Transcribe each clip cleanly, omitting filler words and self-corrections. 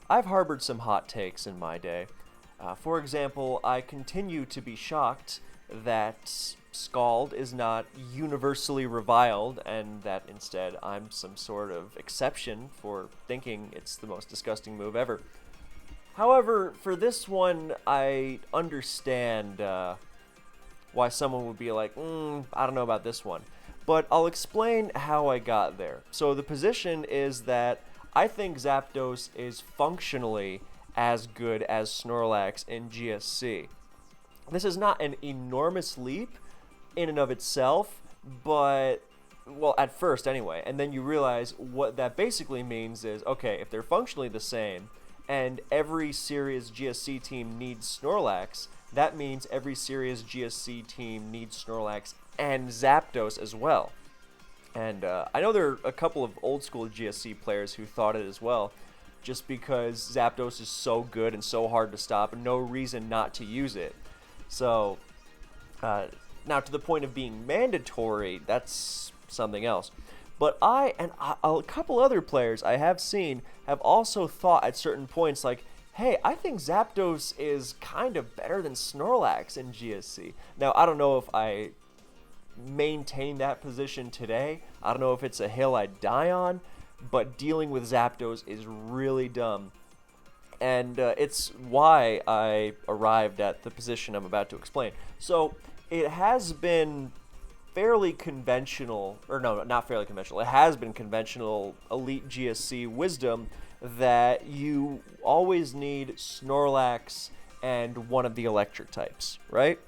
I've harbored some hot takes in my day. For example, I continue to be shocked that Scald is not universally reviled, and that instead I'm some sort of exception for thinking it's the most disgusting move ever. However, for this one, I understand why someone would be like, I don't know about this one. But I'll explain how I got there. So the position is that I think Zapdos is functionally as good as Snorlax in GSC. This is not an enormous leap in and of itself, but, well, at first anyway. And then you realize what that basically means is, okay, if they're functionally the same, and every serious GSC team needs Snorlax, that means every serious GSC team needs Snorlax and Zapdos as well. And I know there are a couple of old school GSC players who thought it as well, just because Zapdos is so good and so hard to stop, and no reason not to use it. So, now to the point of being mandatory, that's something else. But I and a couple other players I have seen have also thought at certain points like, hey, I think Zapdos is kind of better than Snorlax in GSC. Now, I don't know if I maintain that position today. I don't know if it's a hill I'd die on, but dealing with Zapdos is really dumb. And it's why I arrived at the position I'm about to explain. So, it has been fairly conventional, or no, not fairly conventional, it has been conventional Elite GSC wisdom that you always need Snorlax and one of the electric types, right?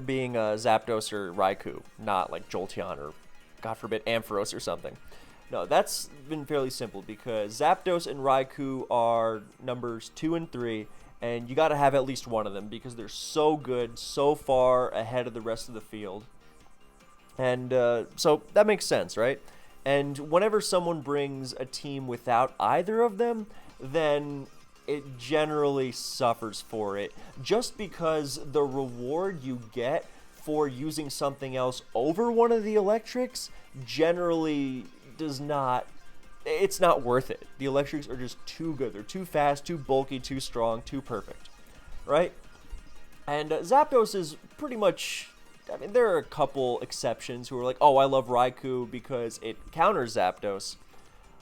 Being Zapdos or Raikou, not like Jolteon or, God forbid, Ampharos or something. No, that's been fairly simple because Zapdos and Raikou are numbers 2 and 3, and you got to have at least one of them because they're so good, so far ahead of the rest of the field. And so that makes sense, right? And whenever someone brings a team without either of them, then it generally suffers for it. Just because the reward you get for using something else over one of the electrics generally does not, it's not worth it. The electrics are just too good. They're too fast, too bulky, too strong, too perfect, right? And Zapdos is pretty much, I mean, there are a couple exceptions who are like, oh, I love Raikou because it counters Zapdos.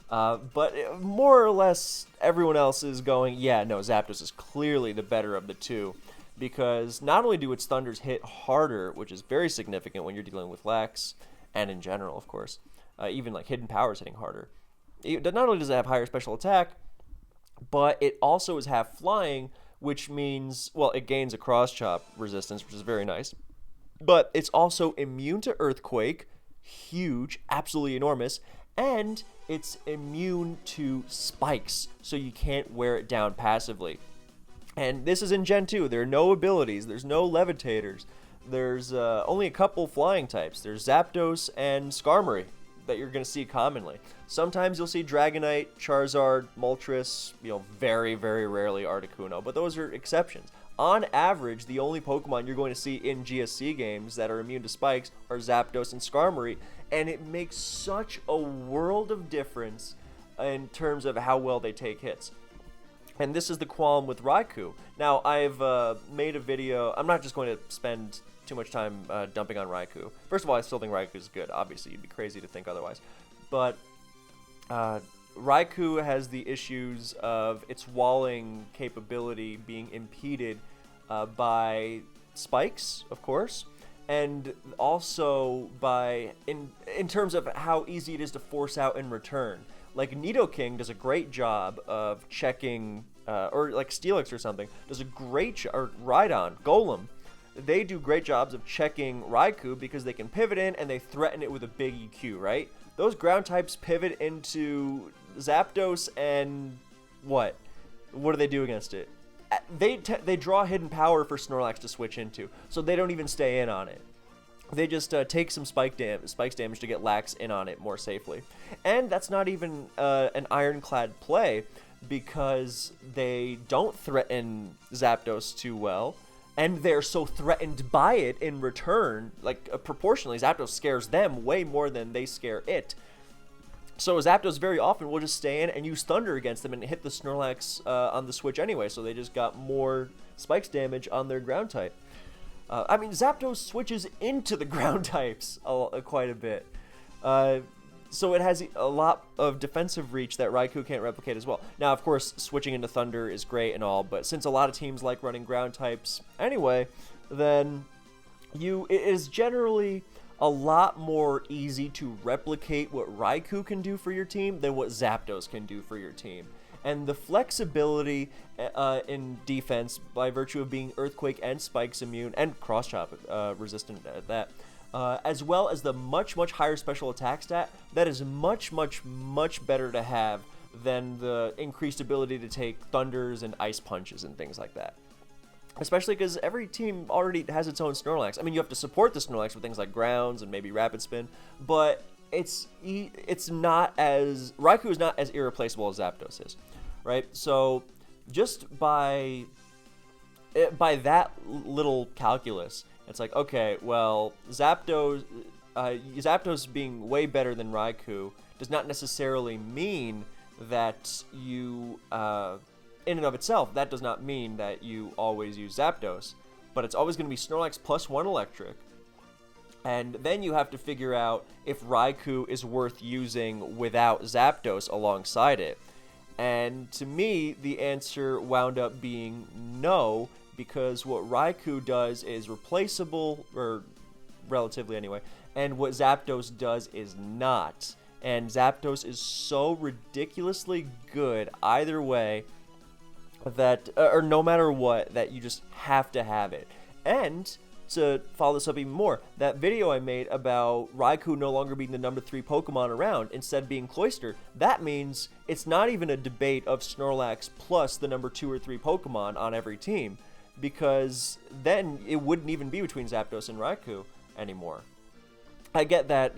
But more or less, everyone else is going, yeah, no, Zapdos is clearly the better of the two. Because not only do its thunders hit harder, which is very significant when you're dealing with Lex, and in general, of course, even like hidden powers hitting harder. Not only does it have higher special attack, but it also is half flying, which means, well, it gains a cross chop resistance, which is very nice. But it's also immune to Earthquake, huge, absolutely enormous, and it's immune to spikes, so you can't wear it down passively. And this is in Gen 2. There are no abilities. There's no levitators. There's only a couple flying types. There's Zapdos and Skarmory that you're going to see commonly. Sometimes you'll see Dragonite, Charizard, Moltres, very, very rarely Articuno, but those are exceptions. On average, the only Pokemon you're going to see in GSC games that are immune to spikes are Zapdos and Skarmory, and it makes such a world of difference in terms of how well they take hits. And this is the qualm with Raikou. Now, I've made a video. I'm not just going to spend too much time dumping on Raikou. First of all, I still think Raikou is good. Obviously, you'd be crazy to think otherwise. But Raikou has the issues of its walling capability being impeded by spikes, of course, and also by in terms of how easy it is to force out in return. Like Nidoking does a great job of checking, or like Steelix or something does a great or Rhydon, Golem. They do great jobs of checking Raikou because they can pivot in and they threaten it with a big EQ, right? Those ground types pivot into Zapdos and what? What do they do against it? They draw hidden power for Snorlax to switch into, so they don't even stay in on it. They just take some spikes damage to get Lax in on it more safely. And that's not even an ironclad play because they don't threaten Zapdos too well. And they're so threatened by it in return, like proportionally, Zapdos scares them way more than they scare it. So Zapdos very often will just stay in and use Thunder against them and hit the Snorlax on the switch anyway, so they just got more Spikes damage on their ground type. I mean, Zapdos switches into the ground types quite a bit. So it has a lot of defensive reach that Raikou can't replicate as well. Now, of course, switching into Thunder is great and all, but since a lot of teams like running ground types anyway, then it is generally a lot more easy to replicate what Raikou can do for your team than what Zapdos can do for your team. And the flexibility in defense, by virtue of being Earthquake and Spikes immune, and Cross Chop resistant at that, as well as the much, much higher special attack stat, that is much, much, much better to have than the increased ability to take Thunders and Ice Punches and things like that. Especially because every team already has its own Snorlax. I mean, you have to support the Snorlax with things like Grounds and maybe Rapid Spin, but it's not as... Raikou is not as irreplaceable as Zapdos is, right? So just by that little calculus, it's like, okay, well, Zapdos being way better than Raikou does not necessarily mean that you... in and of itself, that does not mean that you always use Zapdos, but it's always going to be Snorlax plus 1 Electric. And then you have to figure out if Raikou is worth using without Zapdos alongside it. And to me, the answer wound up being no, because what Raikou does is replaceable, or relatively anyway, and what Zapdos does is not. And Zapdos is so ridiculously good either way, that, or no matter what, that you just have to have it. And to follow this up even more, that video I made about Raikou no longer being the number 3 Pokemon around, instead being Cloyster, that means it's not even a debate of Snorlax plus the number 2 or 3 Pokemon on every team, because then it wouldn't even be between Zapdos and Raikou anymore. I get that,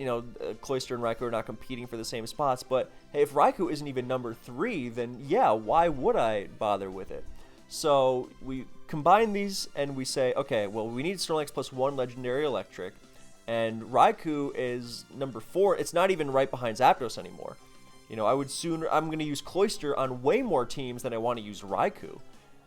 Cloyster and Raikou are not competing for the same spots, but hey, if Raikou isn't even number 3, then yeah, why would I bother with it? So we combine these and we say, okay, well, we need Snorlax plus 1 Legendary Electric, and Raikou is number 4. It's not even right behind Zapdos anymore. I'm going to use Cloyster on way more teams than I want to use Raikou.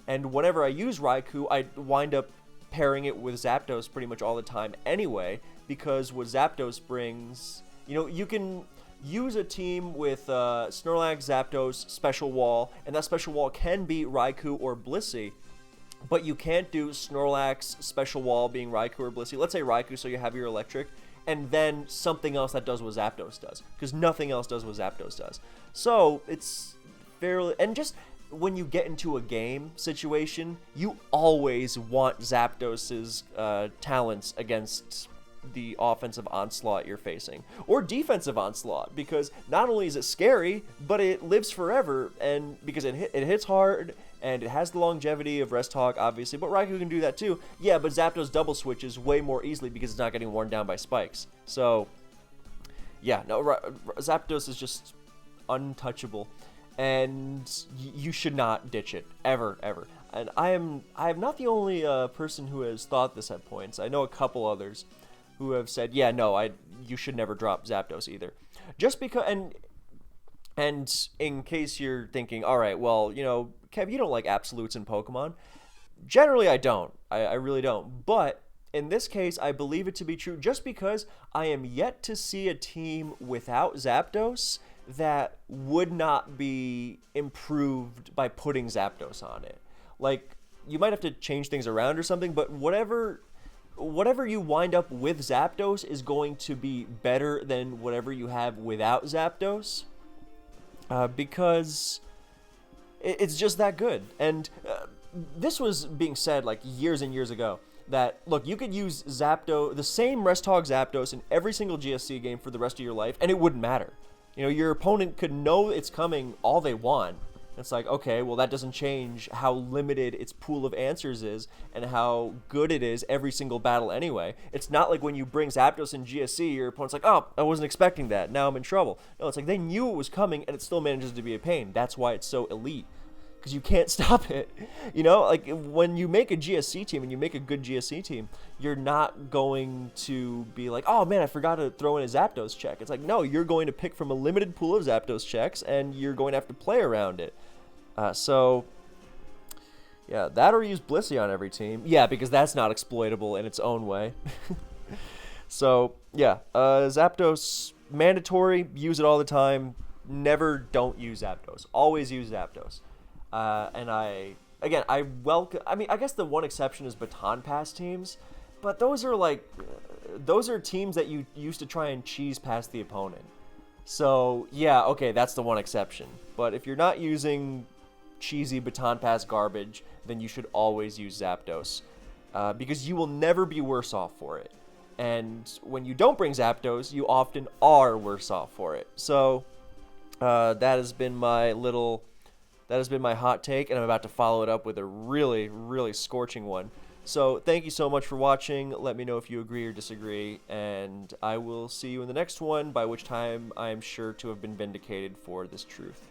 And whenever I use Raikou, I wind up pairing it with Zapdos pretty much all the time anyway, because what Zapdos brings, you can use a team with Snorlax, Zapdos, Special Wall, and that Special Wall can be Raikou or Blissey, but you can't do Snorlax, Special Wall being Raikou or Blissey. Let's say Raikou, so you have your Electric, and then something else that does what Zapdos does, because nothing else does what Zapdos does. So it's fairly, and just when you get into a game situation, you always want Zapdos's talents against the offensive onslaught you're facing, or defensive onslaught, because not only is it scary, but it lives forever, and because it hits hard, and it has the longevity of Rest Hog, obviously, but Raikou can do that too. Yeah, but Zapdos double switches way more easily because it's not getting worn down by spikes. So, yeah, no, Zapdos is just untouchable, and you should not ditch it, ever, ever. And I am not the only person who has thought this at points. I know a couple others who have said, yeah, no, you should never drop Zapdos either. Just because, and in case you're thinking, all right, well, Kev, you don't like absolutes in Pokemon. Generally, I don't. I really don't. But in this case, I believe it to be true just because I am yet to see a team without Zapdos that would not be improved by putting Zapdos on it. Like, you might have to change things around or something, but whatever you wind up with Zapdos is going to be better than whatever you have without Zapdos, because it's just that good. And this was being said like years and years ago, that, look, you could use Zapdos, the same Rest Hog Zapdos in every single GSC game for the rest of your life, and it wouldn't matter. Your opponent could know it's coming all they want. It's like, okay, well, that doesn't change how limited its pool of answers is and how good it is every single battle anyway. It's not like when you bring Zapdos in GSC, your opponent's like, oh, I wasn't expecting that. Now I'm in trouble. No, it's like they knew it was coming and it still manages to be a pain. That's why it's so elite. because you can't stop it. You know, like when you make a GSC team and you make a good GSC team, you're not going to be like, oh man, I forgot to throw in a Zapdos check. It's like, no, you're going to pick from a limited pool of Zapdos checks and you're going to have to play around it. So yeah, that or use Blissey on every team. Yeah, because that's not exploitable in its own way. So yeah, Zapdos, mandatory, use it all the time. Never don't use Zapdos. Always use Zapdos. And I welcome. I mean, I guess the one exception is baton pass teams, but those are teams that you used to try and cheese past the opponent. So yeah, okay, that's the one exception. But if you're not using cheesy baton pass garbage, then you should always use Zapdos, because you will never be worse off for it. And when you don't bring Zapdos, you often are worse off for it. So that has been my hot take, and I'm about to follow it up with a really, really scorching one. So thank you so much for watching. Let me know if you agree or disagree, and I will see you in the next one, by which time I am sure to have been vindicated for this truth.